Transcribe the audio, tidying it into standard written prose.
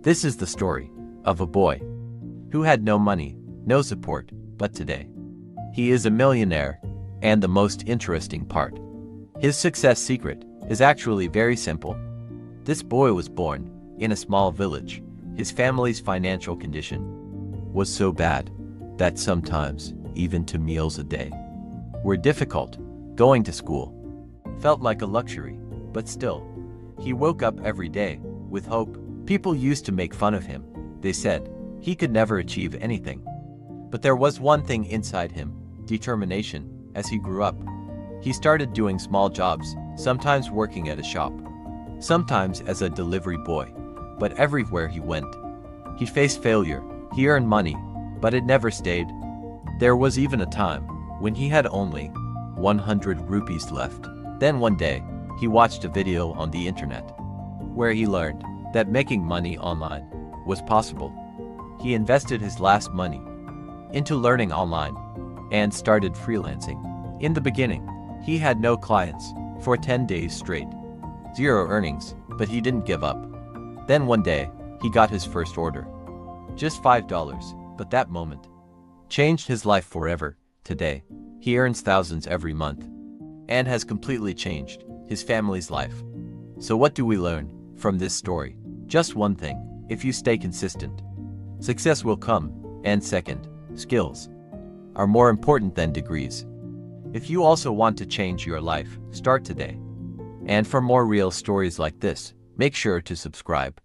This is the story of a boy who had no money, no support, but today he is a millionaire. And the most interesting part, his success secret is actually very simple. This boy was born in a small village. His family's financial condition was so bad that sometimes even 2 meals a day were difficult. Going to school felt like a luxury, but still, he woke up every day with hope. People used to make fun of him. They said he could never achieve anything. But there was one thing inside him: determination. As he grew up, he started doing small jobs, sometimes working at a shop, sometimes as a delivery boy. But everywhere he went, he faced failure. He earned money, but it never stayed. There was even a time when he had only 100 rupees left. Then one day, he watched a video on the internet where he learned that making money online was possible. He invested his last money into learning online and started freelancing. In the beginning, he had no clients for 10 days straight, 0 earnings, but he didn't give up. Then one day, he got his first order. Just $5, but that moment changed his life forever. Today, he earns thousands every month and has completely changed his family's life. So what do we learn from this story? Just one thing: if you stay consistent, success will come. And second, skills are more important than degrees. If you also want to change your life, start today. And for more real stories like this, make sure to subscribe.